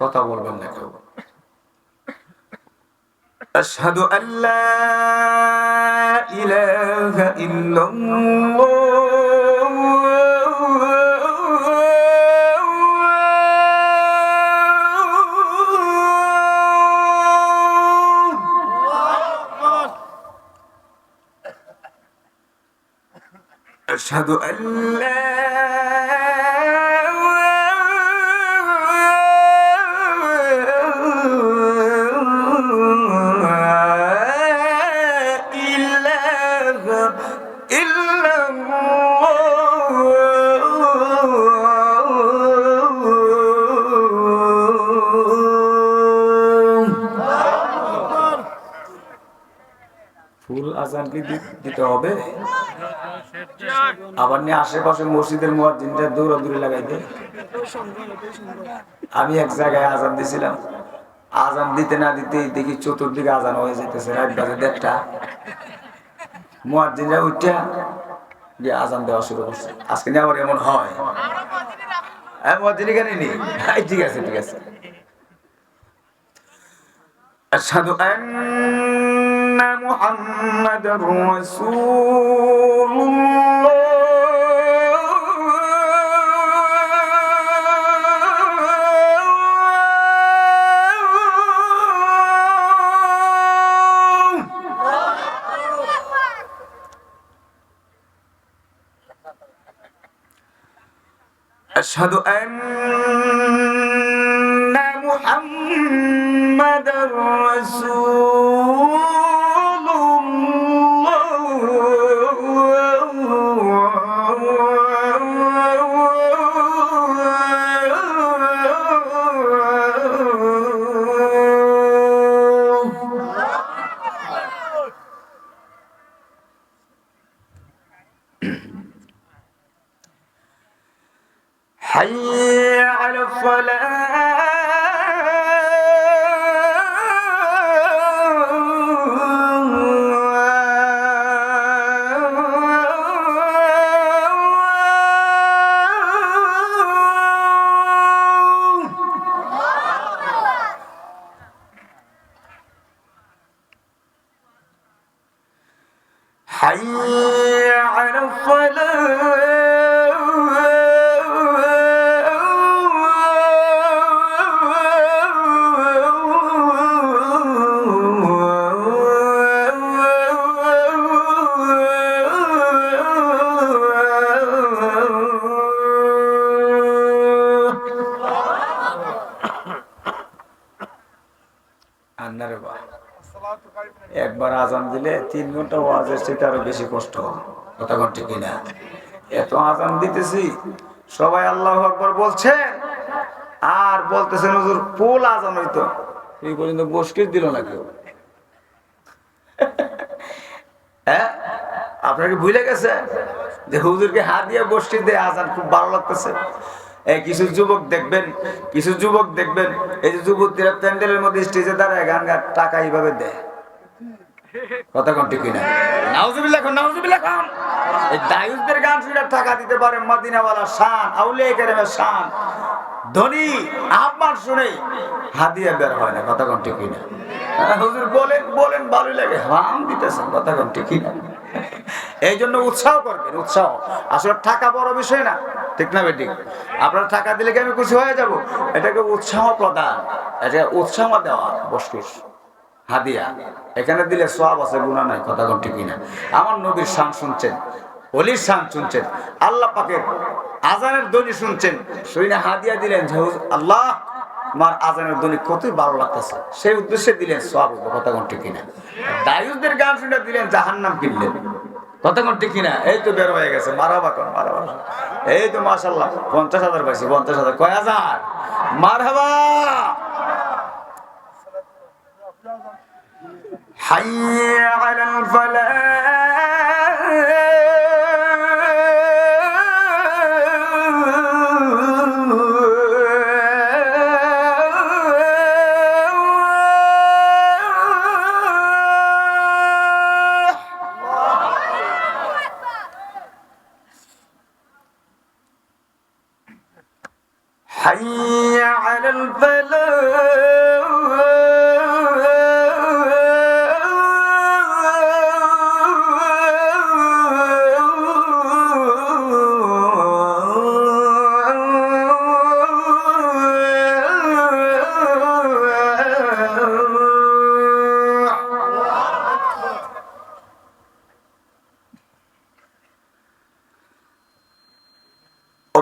কথা বলবেন না কেউ। আশহাদু আল্লা ইলাহা ইল্লাল্লাহ আশহাদু আল্লা ফুল আজান কি দিতে হবে? আবার নিয়ে আশেপাশে মসজিদের মুয়াজ্জিনটা দৌড়াদৌড়ি লাগাইতে। আমি এক জায়গায় আজান দিছিলাম, আজান দিতে না দিতে দেখি চতুর্দিকে আজান হয়ে যেতেছে, রাত বাজে 1:30। মুয়াজ্জিনরা উঠা দিয়ে আজান দেওয়া শুরু করছে। আজকে নিয়ে আবার এমন হয়। মুয়াজ্জিন কেন নি? ঠিক আছে ঠিক আছে। আশহাদু আন্না মুহাম্মাদার রাসূলুল্লাহ أشهد أن محمد رسول حي على حي على একবার আজান দিলে 3 ঘন্টা ওয়াজের চেয়ে আরো বেশি কষ্ট। কথা বলতে কিনা? এত আজান দিতেছি, সবাই আল্লাহু আকবার বলছেন আর বলতেছেন হুজুর ফুল আজান হইতো, এই পর্যন্ত বসকির দিল না কেউ। হ্যাঁ, আপনার কি ভুলে গেছে যে হুজুরকে হাত দিয়ে বসকির দিয়ে আজান খুব ভালো লাগতেছে? কিছু যুবক দেখবেন এই যে যুবকরা প্যান্ডেলের মধ্যে স্টেজে দাঁড়ায় গান গান টাকা এইভাবে দেয়। কথা কোন ঠিক কিনা? নাউজুবিল্লাহ কোন নাউজুবিল্লাহ কোন। এই দায়ুসদের গান শুনে টাকা দিতে পারে মদিনাওয়ালা শান, আউলিয়া কেরামের শান। ধনী আহ্বান শুনে হাদিয়া বের হয় না। কথা কোন ঠিক কিনা? হুজুর বলেন ভালো লাগে, হাম দিতেছেন। কথা কোন ঠিক কিনা? এই জন্য উৎসাহ করবেন, উৎসাহ। আসলে টাকা বড় বিষয় না, ঠিক না বেটি? আপনার টাকা দিলে কি আমি খুশি হয়ে যাব? এটাকে উৎসাহ প্রদান, এটাকে উৎসাহ দেওয়া। বসকুস হাদিয়া এখানে দিলে সওয়াব আছে, গুনাহ নাই। কথা কোন ঠিক কিনা? আমার নবীর শান শুনছেন, ওলির শান শুনছেন, আল্লাহ পাকের আজানের ধ্বনি শুনছেন, শুনে হাদিয়া দিলেন যে আল্লাহ আমার আজানের ধ্বনি কতই ভালো লাগতেছে, সেই উদ্দেশ্যে দিলেন, সওয়াব হবে। কথা কোন ঠিক কিনা? দায়ুসদের গান শুনে দিলেন, জাহান্নাম কিনলেন। কথা কোন ঠিক কিনা? এই তো বের হয়ে গেছে। মারহাবা কোন মারহাবা। এই তো মাশাআল্লাহ 50,000 পাইছি। 50,000 কয় হাজার? মারহাবা। حي على الفلاح حي على الفلاح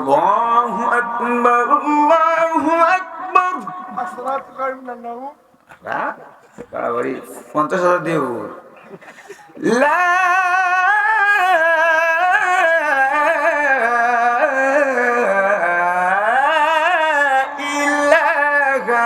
আল্লাহু আকবার আল্লাহু আকবার আসসালাতু আলাইকুম। বাড়াবাড়ি 50,000 দিও লা ইলাহা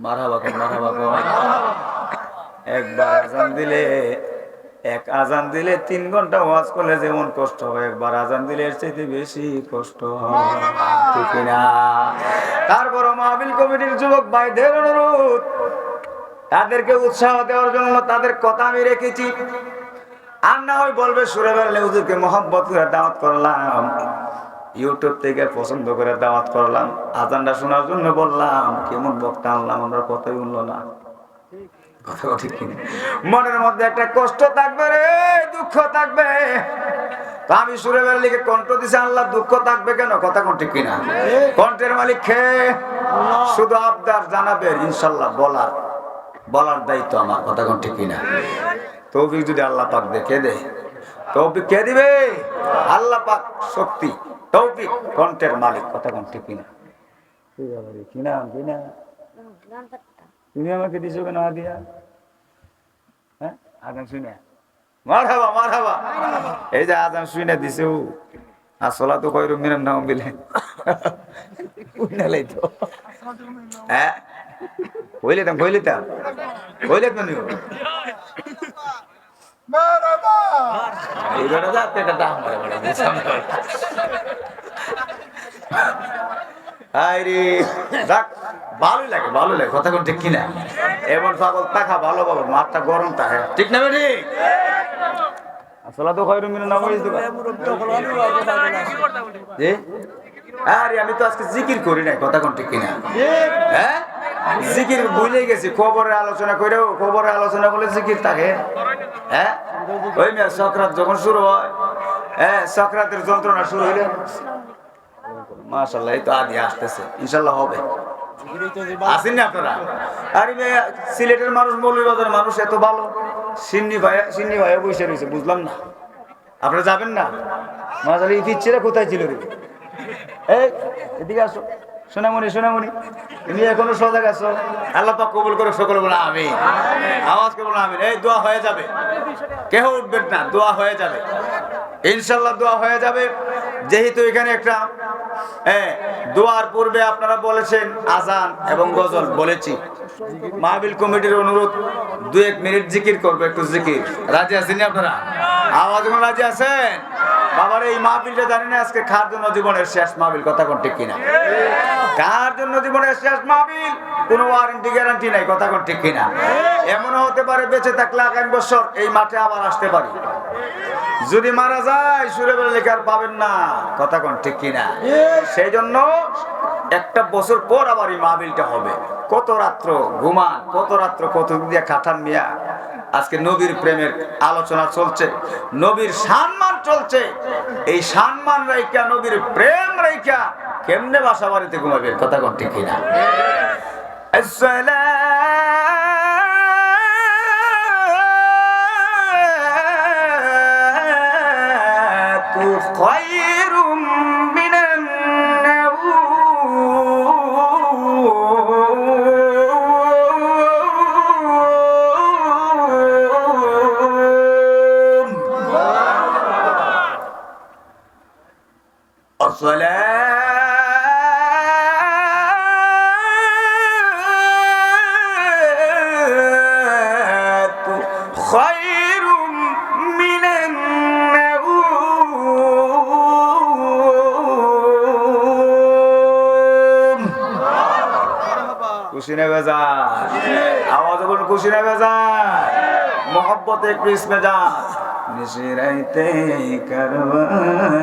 মারহাবা কোন মারহাবা কোন একবার আজান দিলে এক আজান দিলে 3 ঘন্টা ওয়াজ করলে যেমন কষ্ট হয় একবার আজান দিলে এর চাইতে বেশি কষ্ট হয় ঠিক না তারপর মাহফিল কমিটির যুবক ভাইদের অনুরোধ তাদেরকে উৎসাহ দেওয়ার জন্য তাদের কথা আমি রেখেছি আর না হয় বলবে সুরে বেরলে হুজুরকে মহব্বত করে দাওয়াত করলাম ইউটিউব থেকে পছন্দ করে দাওয়াত করলাম আজানটা শোনার জন্য বললাম কেমন বক্তা আনলাম আমরা কথাই শুনলো না কথা ঠিক কিনা মনের মধ্যে একটা কষ্ট থাকবে রে দুঃখ থাকবে তো আমি সুরে বেরলিকে কণ্ঠ দিছি আল্লাহ দুঃখ থাকবে কেন কথা কোন ঠিক কিনা কণ্ঠের মালিক কে শুধু আবদার জানাবে ইনশাআল্লাহ বলার দায়িত্ব আমার কথা কোন ঠিক কিনা তৌফিক যদি আল্লাহ পাক দেখে দেয় তৌফিক কে দিবে আল্লাহ পাক শক্তি তৌফিক কণ্ঠের মালিক কথা কোন ঠিক কিনা কিনা কিনা তুমি আমাকে দিছো কেন দিয়া হ্যাঁ আজান শুনে মারহাবা মারহাবা এই যে আজান শুনে দিছো আসসালাতু খায়রুম মিনান নাওম বিলে কইনালাই তো হ্যাঁ কইলে তুমি মারহাবা এই গড়া যাতে এটা দাম মারে বড় আরে যাক ভালো লাগে কথা কোন ঠিক কিনা এমন পাগল টাকা ভালো পাবো মাথা গরম থাকে ঠিক না বেটি আসসালাতু খায়রুম মিনান নাওম জি আরে আমি তো আজকে জিকির করি নাই কথা কোন ঠিক কিনা হ্যাঁ জিকির ভুলে গেছি খবরের আলোচনা বলে জিকির থাকে হ্যাঁ ওই মেয়ে সকরাত যখন শুরু হয় হ্যাঁ সকরাতের যন্ত্রণা শুরু হইলে মাশাআল্লাহ এই তো আদি আসতেছে ইনশাআল্লাহ হবে আসেন না আপনারা আরে সিলেটের মানুষ মৌলভীবাজারের মানুষ এত ভালো সিন্নি ভাইয়া বসে রয়েছে বুঝলাম না আপনারা যাবেন না মাশাআল্লাহ এই পিচ্ছিরা কোথায় ছিল রে এই এদিকে আসো সোনামণি তুমি এখনো সজাগ আছো আল্লাহ পাক কবুল করে সকলে বলে আমিন আওয়াজ করে বলে আমিন এই দোয়া হয়ে যাবে কেউ উঠবেন না দোয়া হয়ে যাবে ইনশাআল্লাহ দোয়া হয়ে যাবে যেহেতু এখানে একটা দোয়ার পূর্বে আপনারা বলেছেন আজান এবং গজল বলেছি মাহফিল কমিটির অনুরোধ 2-1 মিনিট জিকির করবে একটু জিকির রাজি আছেন আপনারা আওয়াজ করে রাজি আছেন বাবার এই মাহফিলটা জানি না আজকে কার জন্য জীবনের শেষ মাহফিল কথা কোন ঠিক কিনা কার জন্য জীবনের শেষ মাহফিল কোনো ওয়ারেন্টি গ্যারান্টি নাই কথা কোন ঠিক কিনা এমনও হতে পারে বেঁচে থাকলে আগামী বছর এই মাঠে আবার আসতে পারি যদি মারা যায় সুরে বেলা লেখা আর পাবেন না কথা কোন ঠিক কিনা সেই জন্য একটা বছর পর আবার এই মাহফিলটা হবে কত রাত্র ঘুমান কত দিয়ে কাটান মিয়া আজকে নবীর প্রেমের আলোচনা চলছে নবীর সম্মান চলছে এই সম্মান রাইখা নবীর প্রেম রাইখা কেমনে বাসা বাড়িতে ঘুমাবে কথা কোন ঠিক কিনা আসসালাতু খায়রুম মিনান الصلاة خير من النوم খুশি না বেজার আওয়াজ বলুন খুশি না বেজার মোহব্বতে একটু ইসমে যান নিশিরাইতে কারওয়ান